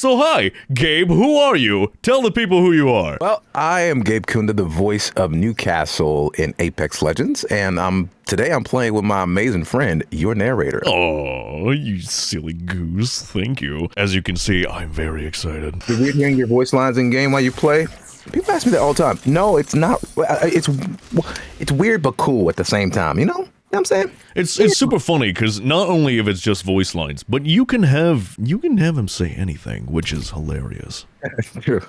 So hi, Gabe, who are you? Tell the people who you are. Well, I am Gabe Kunda, the voice of Newcastle in Apex Legends, and today I'm playing with my amazing friend, your narrator. Oh, you silly goose. Thank you. As you can see, I'm very excited. Is it hearing your voice lines in game while you play? People ask me that all the time. No, it's not. It's weird but cool at the same time, you know? You know what I'm saying? It's super funny because not only if it's just voice lines, but you can have him say anything, which is hilarious. True.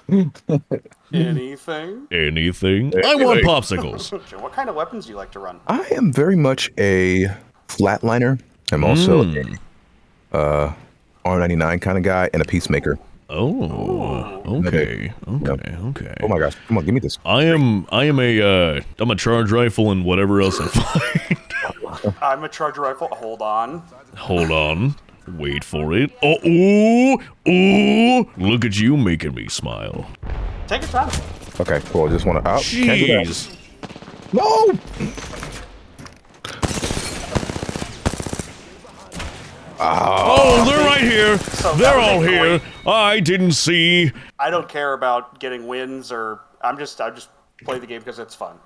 Anything? Anything? I want popsicles. What kind of weapons do you like to run? I am very much a flatliner. I'm also a R99 kind of guy and a peacemaker. Oh, okay. Oh my gosh! Come on, give me this. I'm a charge rifle and whatever else I find. I'm a charge rifle. Hold on. Wait for it. Oh, ooh! Look at you making me smile. Take your time. Okay, cool. Just want to. Oh, can't do that. Jeez. No! Oh, they're right here. So They're that was all a here. great- I didn't see. I don't care about getting wins or I just play the game because it's fun.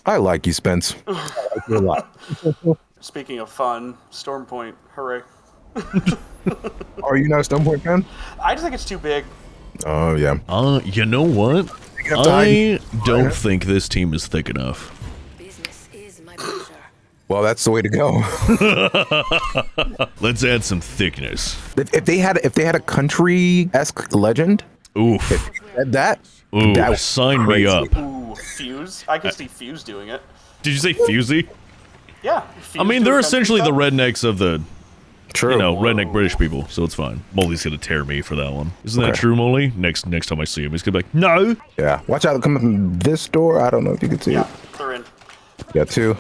I like you, Spence. I like you a lot. Speaking of fun, Stormpoint, hooray. Are you not a Stormpoint fan? I just think it's too big. Oh, yeah. You know what? enough time. I don't think this team is thick enough. Business is my pleasure. Well, that's the way to go. Let's add some thickness. If they had a country-esque legend, Oof. that Ooh, that was sign me crazy. up. Ooh, Fuse. I can see Fuse doing it. Did you say Fusey? Yeah. I Fuse mean, doing they're country essentially the stuff. rednecks of the, True. you know, redneck British people, so it's fine. Molly's gonna tear me for that one. Isn't that Okay. true, Molly? Next time I see him, he's gonna be like, no! Yeah. Watch out! Coming from this door. I don't know if you can see Yeah, it. they're in. Yeah, two.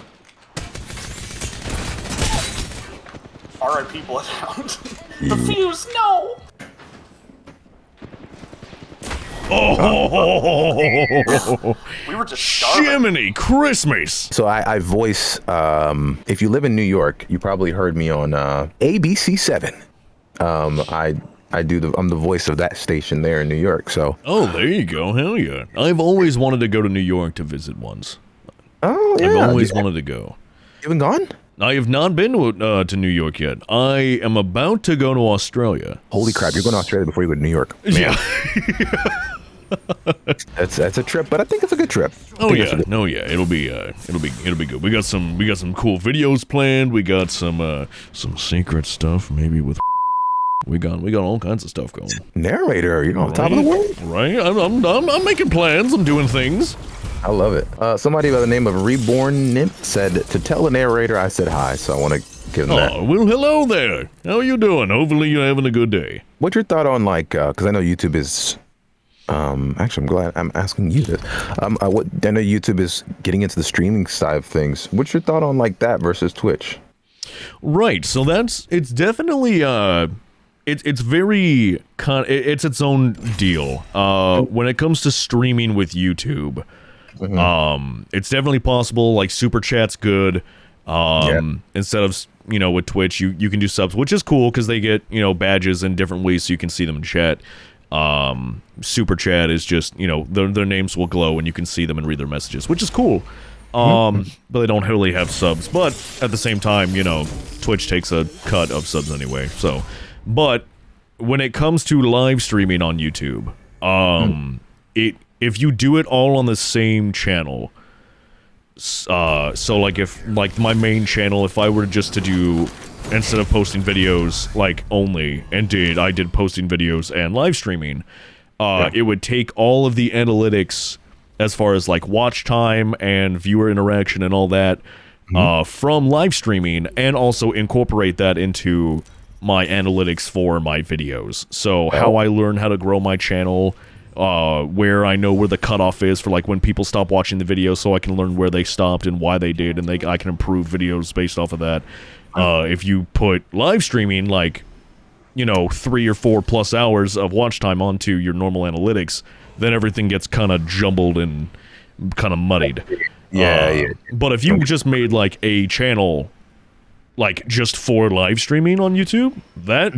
R.I.P. Bloodhound. The Fuse, no! Oh! We were just starving. Jiminy Christmas! So I voice. If you live in New York, you probably heard me on ABC7. I'm the voice of that station there in New York. So. Oh, there you go. Hell yeah. I've always wanted to go to New York to visit once. Oh yeah. I've always wanted to go. You haven't gone? I have not been to New York yet. I am about to go to Australia. Holy crap! You're going to Australia before you go to New York. Man, Yeah. that's a trip, but I think it's a good trip. Oh yeah. No yeah. It'll be good. We got some cool videos planned. We got some secret stuff maybe with. We got all kinds of stuff going. Narrator, you know, on top of the world. Right? I'm making plans. I'm doing things. I love it. Somebody by the name of Reborn Nymph said to tell the narrator I said hi, so I want to give them that. Oh, well, hello there. How are you doing? Hopefully you're having a good day. What's your thought on because I know YouTube is, actually I'm glad I'm asking you this. I know YouTube is getting into the streaming side of things. What's your thought on like that versus Twitch? Right. So it's definitely it's very it's its own deal. When it comes to streaming with YouTube. It's definitely possible. Like super chat's good. Instead of with Twitch, you can do subs, which is cool because they get badges in different ways, so you can see them in chat. Super chat is just their names will glow and you can see them and read their messages, which is cool. But they don't really have subs. But at the same time, Twitch takes a cut of subs anyway. So, but when it comes to live streaming on YouTube, if you do it all on the same channel, so like my main channel, if I were just to do, instead of posting videos like only, I did posting videos and live streaming, it would take all of the analytics as far as like watch time and viewer interaction and all that from live streaming, and also incorporate that into my analytics for my videos. So how I learn how to grow my channel, where I know where the cutoff is for like when people stop watching the video, so I can learn where they stopped and why they did, and I can improve videos based off of that. If you put live streaming like 3 or 4 plus hours of watch time onto your normal analytics, then everything gets kind of jumbled and kind of muddied. Yeah. But if you just made like a channel like just for live streaming on YouTube, that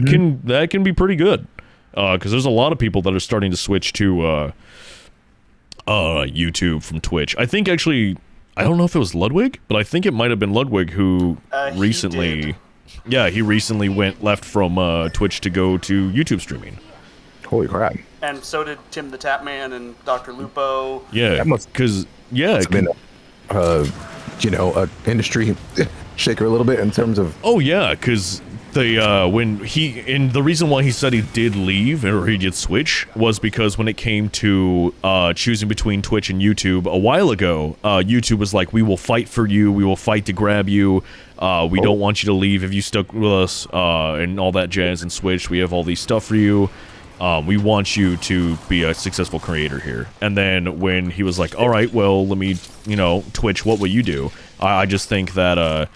can be pretty good. because there's a lot of people that are starting to switch to YouTube from Twitch. I think actually, I don't know if it was Ludwig, but I think it might have been Ludwig who recently, he recently left from Twitch to go to YouTube streaming. Holy crap! And so did Tim the Tapman and Dr. Lupo. Yeah, because it's been a industry shaker a little bit in terms of. Oh yeah, because the reason why he said he did leave or he did switch was because when it came to choosing between Twitch and YouTube a while ago, YouTube was like, we will fight for you, we will fight to grab you, we don't want you to leave if you stuck with us, and all that jazz, and Switch, we have all these stuff for you. We want you to be a successful creator here. And then when he was like, all right, well, let me, Twitch, what will you do? I just think that,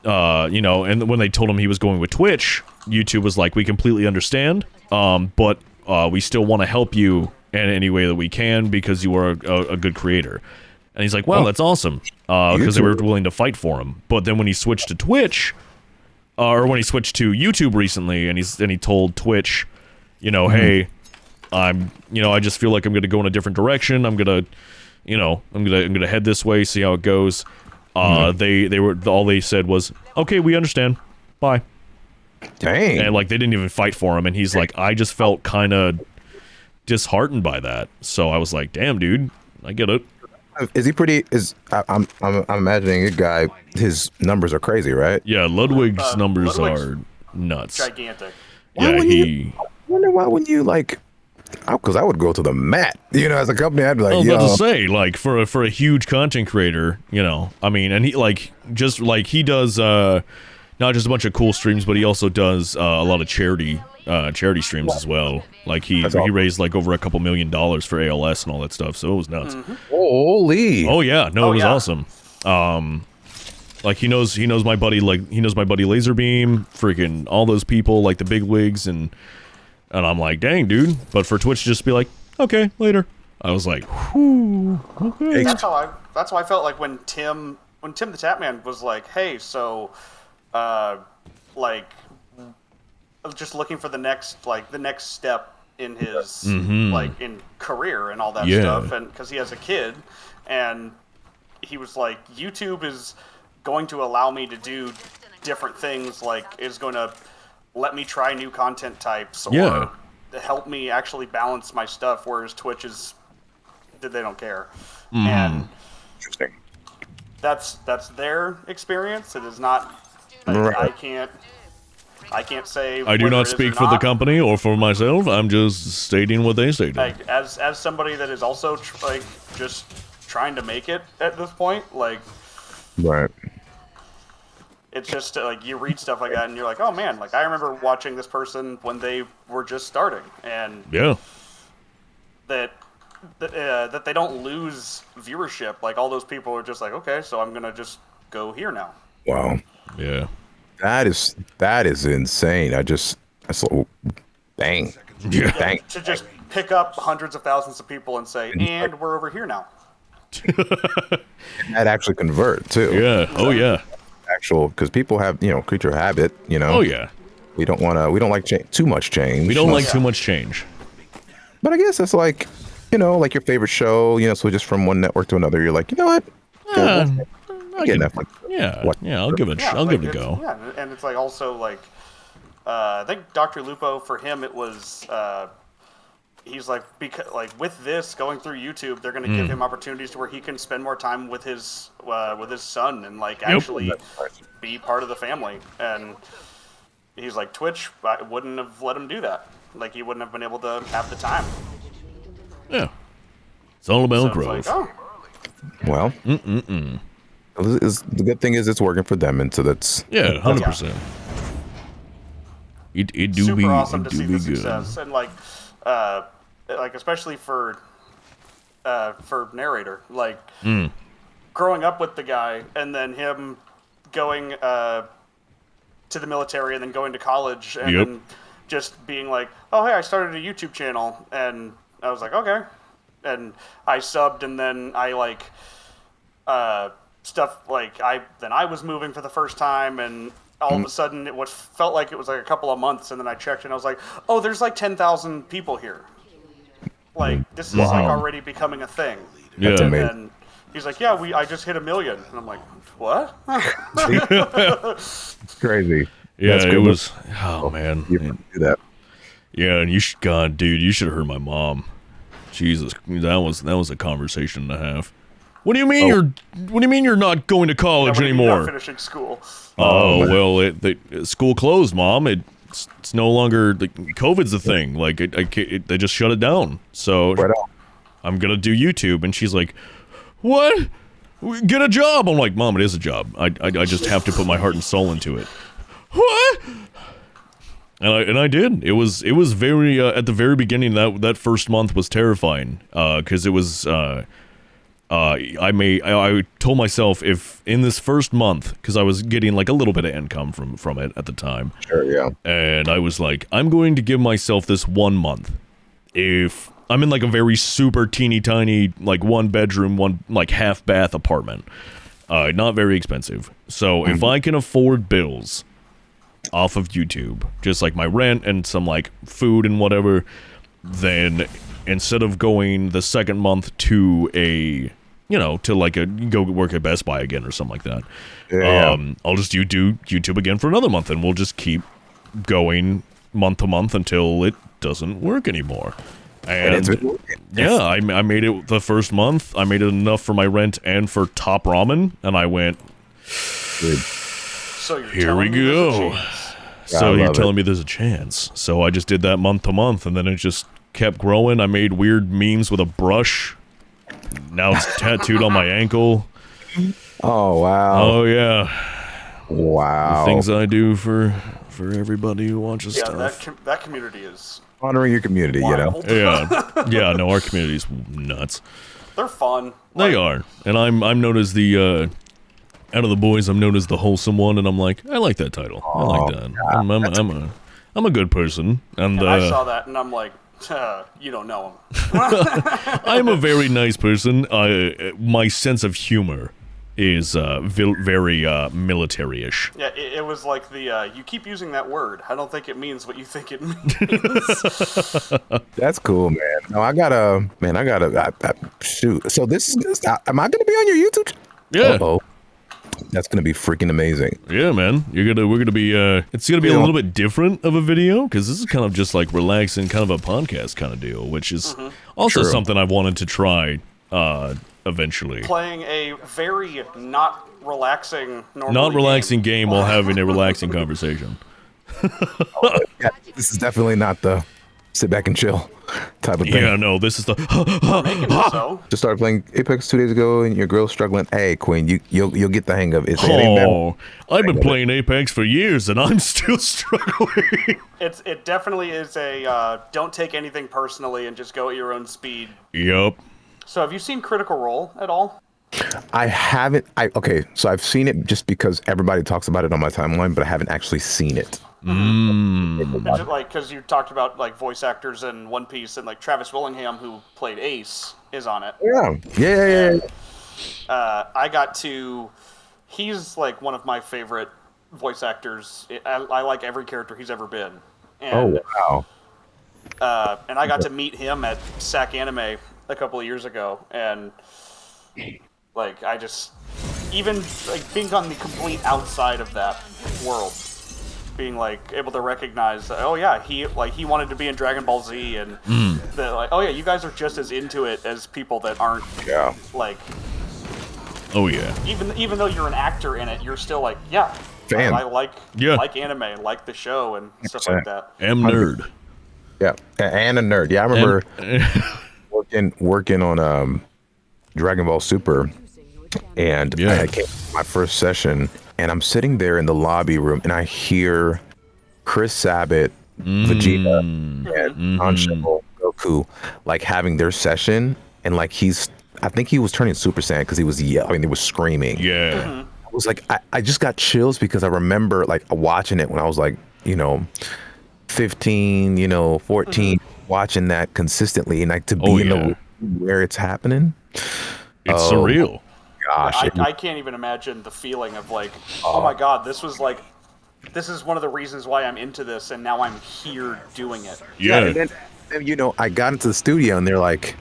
and when they told him he was going with Twitch, YouTube was like, we completely understand, but we still want to help you in any way that we can because you are a good creator. And he's like, wow, that's awesome, because they were willing to fight for him. But then when he switched to Twitch, or when he switched to YouTube recently, and he told Twitch, hey, I just feel like I'm going to go in a different direction. I'm going to head this way, see how it goes. They said was, okay, we understand. Bye. Dang. And they didn't even fight for him. And he's like, I just felt kind of disheartened by that. So I was like, damn, dude, I get it. Is he pretty? I'm imagining a guy. His numbers are crazy, right? Yeah, Ludwig's numbers are nuts. Gigantic. Yeah, I wonder why wouldn't you because I would go to the mat. As a company, I'd be like, I was about to say, for a huge content creator, and he does not just a bunch of cool streams, but he also does a lot of charity streams as well. He raised over a couple $1 million for ALS and all that stuff, so it was nuts. Mm-hmm. Holy! Oh yeah, no, it was awesome. He knows my buddy, Laserbeam, freaking all those people, the big wigs, and I'm like, dang, dude. But for Twitch, just be like, okay, later. I was like, whew, okay. That's how I felt when Tim the Tapman was like, hey, so, just looking for the next step in his in career and all that stuff, and because he has a kid, and he was like, YouTube is going to allow me to do different things, is going to let me try new content types or help me actually balance my stuff, whereas Twitch they don't care. And interesting. That's their experience. It is not. I can't say. I do not speak for the company or for myself. I'm just stating what they stated. As somebody that is also just trying to make it at this point, right. It's just you read stuff like that and you're like, oh man, I remember watching this person when they were just starting, and that they don't lose viewership. All those people are just like, okay, so I'm gonna just go here now. Wow. Yeah. That is insane. Dang. Yeah. Dang. To just pick up hundreds of thousands of people and say, and we're over here now. That actually convert too. Yeah. Oh yeah. Because people have creature habit. Oh yeah. We don't like too much change. We don't like too much change. But I guess it's your favorite show. So just from one network to another, you're like, you know what? Netflix. Yeah. I'll give it a go. Yeah, and it's also I think Dr. Lupo, for him it was he's because with this going through YouTube, they're going to give him opportunities to where he can spend more time with his son and actually be part of the family. And he's like, Twitch, I wouldn't have let him do that. He wouldn't have been able to have the time. Yeah, it's all about growth. Well, the good thing is it's working for them, and so that's 100%. It do super be awesome to see the good. success, and especially for Narrator, growing up with the guy and then him going to the military and then going to college and then just being like, oh hey, I started a YouTube channel, and I was like, okay, and I subbed, and then I stuff I was moving for the first time, and all of a sudden, what felt like it was like a couple of months, and then I checked and I was like, oh, there's like 10,000 people here. Like, this is like already becoming a thing. Yeah. That's amazing. And he's like, yeah, I just hit 1 million. And I'm like, what? Crazy. Yeah, That's it good. was. Oh man. You can do that. Yeah, and God, dude, you should have heard my mom. Jesus, that was a conversation and a half. What do you mean you're not going to college When you're anymore? finishing school. Oh well, school closed, Mom. It's no longer COVID's a thing. Like they just shut it down. So Right on. I'm gonna do YouTube, and she's like, "What? Get a job?" I'm like, "Mom, it is a job. I just have to put my heart and soul into it." What? And I did. It was very at the very beginning. That first month was terrifying because it was. I told myself if in this first month, because I was getting like a little bit of income from it at the time. Sure, yeah. And I was like, I'm going to give myself this 1 month. If I'm in like a very super teeny tiny, like 1 bedroom, 1 like half bath apartment, not very expensive. So if I can afford bills off of YouTube, just like my rent and some like food and whatever, then instead of going the second month to go work at Best Buy again or something like that, I'll just do YouTube again for another month, and we'll just keep going month to month until it doesn't work anymore. And yeah, I made it the first month. I made it enough for my rent and for Top Ramen, and I went, So you're here we telling me there's a go. chance. So I you're love telling me there's a chance. So I just did that month to month, and then it just kept growing. I made weird memes with a brush. Now it's tattooed on my ankle. Oh wow. Oh yeah, Wow. the things I do for everybody who watches Yeah, stuff. that community is Honoring your community, wild. Yeah, no, our community's nuts. They're fun. They are, and I'm known as the out of the boys, I'm known as the wholesome one, and I'm like, I like that title. I like that. I'm a good person, and I saw that and I'm like, you don't know him. I'm a very nice person. My sense of humor is very military-ish. Yeah, it was like the you keep using that word. I don't think it means what you think it means. That's cool, man. No, I gotta shoot. So this is, am I gonna be on your YouTube? Yeah. Uh-oh. That's gonna be freaking amazing. Yeah, man. We're gonna be it's gonna be a little bit different of a video, because this is kind of just like relaxing, kind of a podcast kind of deal, which is also something I wanted to try eventually. Playing a very not relaxing game while having a relaxing conversation. Yeah, this is definitely not the sit back and chill type of thing. Yeah, no, this is the So Just started playing Apex 2 days ago, and your girl's struggling. Hey, Queen, you'll get the hang of it. It ain't bad. I've been playing Apex for years and I'm still struggling. it definitely is a don't take anything personally and just go at your own speed. Yup. So have you seen Critical Role at all? I haven't. Okay, so I've seen it just because everybody talks about it on my timeline, but I haven't actually seen it. It's just like, because you talked about like voice actors in One Piece, and like Travis Willingham, who played Ace, is on it. Yeah. I got to. He's like one of my favorite voice actors. I like every character he's ever been. And, Oh wow. And I got to meet him at SAC Anime a couple of years ago, and like I just even like being on the complete outside of that world, being like able to recognize that, oh yeah, he wanted to be in Dragon Ball Z, and that like, oh yeah, you guys are just as into it as people that aren't. Yeah. Like, Oh yeah. even though you're an actor in it, you're still like, yeah, Fan. I like anime, like the show and stuff like that. Am nerd. Yeah, and a nerd. Yeah, I remember working on Dragon Ball Super, and I came to my first session, and I'm sitting there in the lobby room, and I hear Chris Sabat, Vegeta, and Ansho Goku like having their session, and like I think he was turning Super Saiyan because he was yelling. I mean, they were screaming. Yeah. I was like, I just got chills because I remember like watching it when I was like, 15, 14, watching that consistently, and like to be in the room where it's happening. It's surreal. Gosh, I can't even imagine the feeling of like, oh my god, this was like this is one of the reasons why I'm into this, and now I'm here doing it. Yeah. And then, I got into the studio and they're like,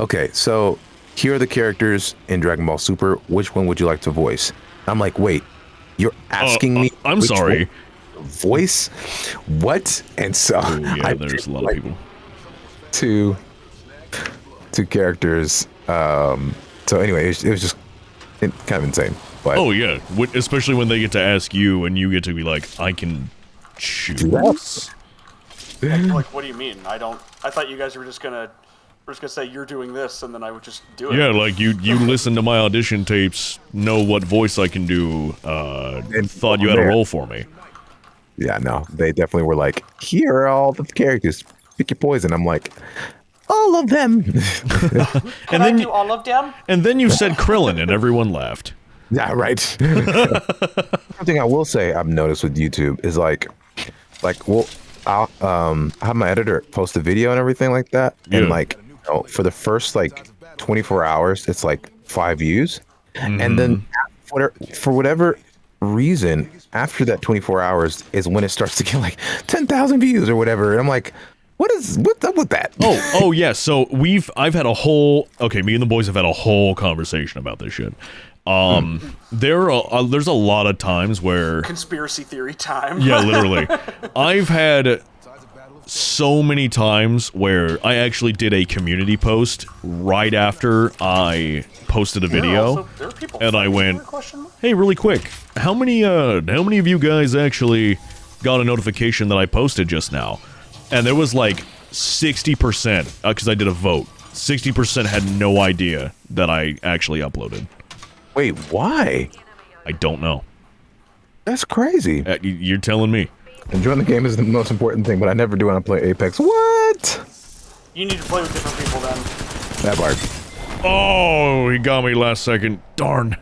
okay, so here are the characters in Dragon Ball Super. Which one would you like to voice? I'm like, wait, you're asking me? I'm sorry. Voice? What? And so there's a lot of people. Two characters. So anyway, it was just kind of insane. But Oh yeah, especially when they get to ask you and you get to be like, I can choose. Like, what do you mean? I thought you guys were just gonna say you're doing this, and then I would just do it. Yeah, like you listen to my audition tapes, know what voice I can do, and thought you had a role for me. Yeah, no, they definitely were like, here are all the characters. Pick your poison. I'm like, all of them. Can I do all of them? And then you said Krillin, and everyone laughed. Yeah, right. One thing I will say I've noticed with YouTube is like, well, I'll have my editor post a video and everything like that, and like, for the first like 24 hours, it's like 5 views, and then for whatever reason, after that 24 hours is when it starts to get like 10,000 views or whatever, and I'm like, what's up with that? Oh yeah. So I've had me and the boys have had a whole conversation about this shit. There's a lot of times where Conspiracy theory time. Yeah, literally. I've had so many times where I actually did a community post right after I posted a video, and I went, "Hey, really quick, how many of you guys actually got a notification that I posted just now?" And there was like 60%, because I did a vote. 60% had no idea that I actually uploaded. Wait, why? I don't know. That's crazy. You're telling me. Enjoying the game is the most important thing, but I never do when I play Apex. What? You need to play with different people then. That part. Oh, he got me last second. Darn.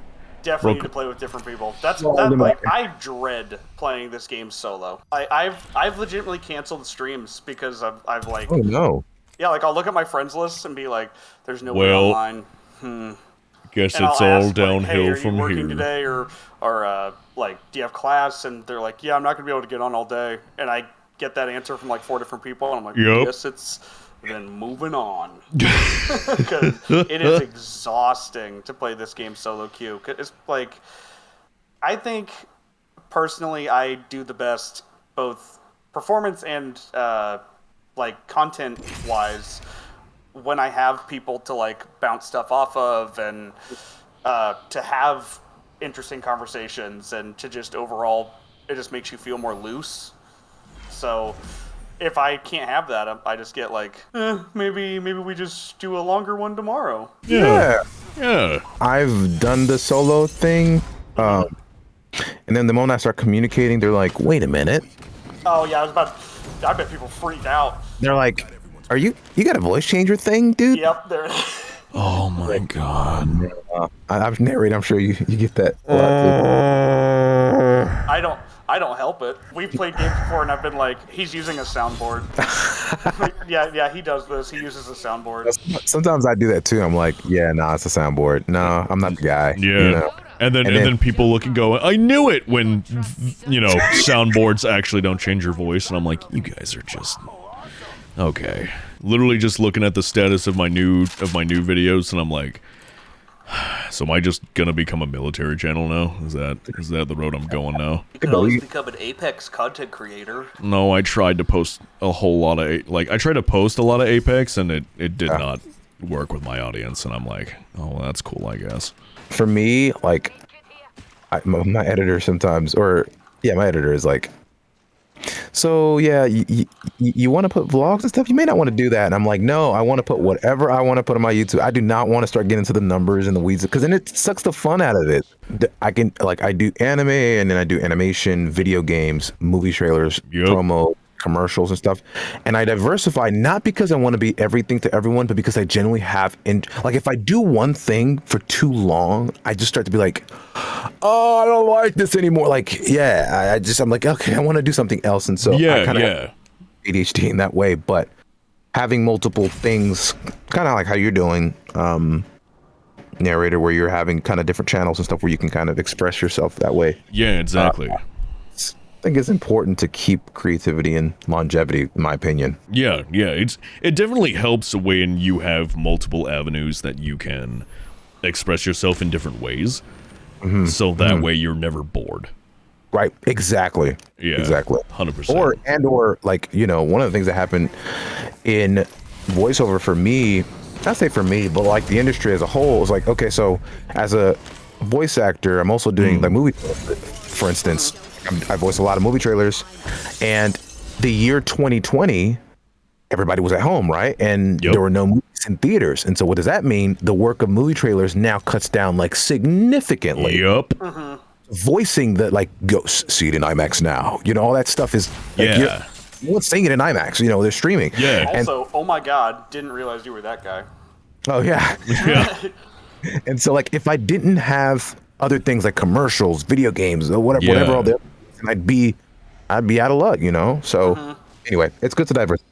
Definitely need to play with different people. I dread playing this game solo. I've legitimately canceled streams because I've like. Oh no. Yeah, like I'll look at my friends list and be like, "There's no way online." Guess And it's I'll all ask, downhill like, hey, from are you working here. today, or like, do you have class? And they're like, yeah, I'm not gonna be able to get on all day. And I get that answer from like 4 different people, and I'm like, Yep. yes, it's then moving on. Because it is exhausting to play this game solo queue. It's like, I think personally, I do the best both performance and like content wise when I have people to like bounce stuff off of, and to have interesting conversations, and to just overall, it just makes you feel more loose. So if I can't have that, I just get like, maybe we just do a longer one tomorrow. Yeah. Yeah. I've done the solo thing, and then the moment I start communicating, they're like, wait a minute. Oh yeah, I bet people freaked out. They're like, you got a voice changer thing, dude? Yep, there. Oh my god. I've narrated. I'm sure you get that a lot too. I don't help it. We've played games before, and I've been like, he's using a soundboard. Like, yeah, he does this. He uses a soundboard. Sometimes I do that too. I'm like, yeah, nah, it's a soundboard. No, I'm not the guy. Yeah. You know? And then people look and go, I knew it, when soundboards actually don't change your voice, and I'm like, you guys are just okay. Literally just looking at the status of my new videos, and I'm like, so am I just gonna become a military channel now? Is that the road I'm going now? You can always become an Apex content creator. No, I tried to post a whole lot of Apex, and it did not work with my audience, and I'm like, oh, well, that's cool, I guess. For me, like, my editor sometimes, my editor is like, so yeah, you want to put vlogs and stuff? You may not want to do that. And I'm like, no, I want to put whatever I want to put on my YouTube. I do not want to start getting into the numbers and the weeds, because then it sucks the fun out of it. I do anime, and then I do animation, video games, movie trailers, promo, commercials and stuff, and I diversify, not because I want to be everything to everyone, but because I genuinely have if I do one thing for too long, I just start to be like, oh, I don't like this anymore. Like, yeah, I'm like, okay, I want to do something else. And so I kind of have ADHD in that way, but having multiple things, kind of like how you're doing, Narrator, where you're having kind of different channels and stuff where you can kind of express yourself that way. Yeah, exactly. think it's important to keep creativity and longevity, in my opinion. Yeah, it definitely helps when you have multiple avenues that you can express yourself in different ways. So that way you're never bored. Right. Exactly. Yeah. Exactly. 100%. Or like, you know, one of the things that happened in voiceover for me, not say for me, but like the industry as a whole is like, okay, so as a voice actor, I'm also doing like movie, for instance, I voice a lot of movie trailers, and the year 2020, everybody was at home, right? And there were no movies in theaters. And so what does that mean? The work of movie trailers now cuts down like significantly. Yep. Voicing the like ghosts, see it in IMAX now. You know, all that stuff is like, no one's saying it in IMAX. You know, they're streaming. Yeah. Also, oh my God, didn't realize you were that guy. Oh yeah. And so like if I didn't have other things like commercials, video games, or whatever all the I'd be out of luck, you know. So anyway, it's good to diversify.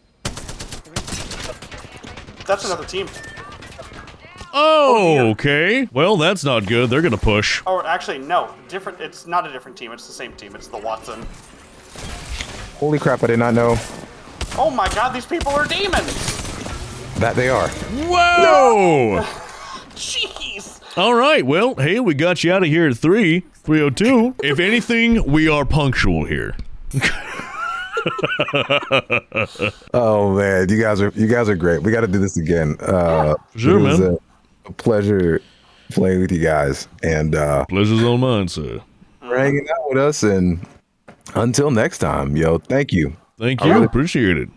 That's another team. Oh, okay. Well, that's not good. They're gonna push. Or actually, no, different. It's not a different team. It's the same team. It's the Watson. Holy crap! I did not know Oh my God, these people are demons. that they are. Whoa! Jeez. All right. Well, hey, we got you out of here at 3:02. If anything, we are punctual here. Oh man, you guys are great. We got to do this again. Sure, it was man. a pleasure playing with you guys, and Pleasure's all mine, sir. for hanging out with us. And until next time, yo, thank you. Thank you. Appreciate it.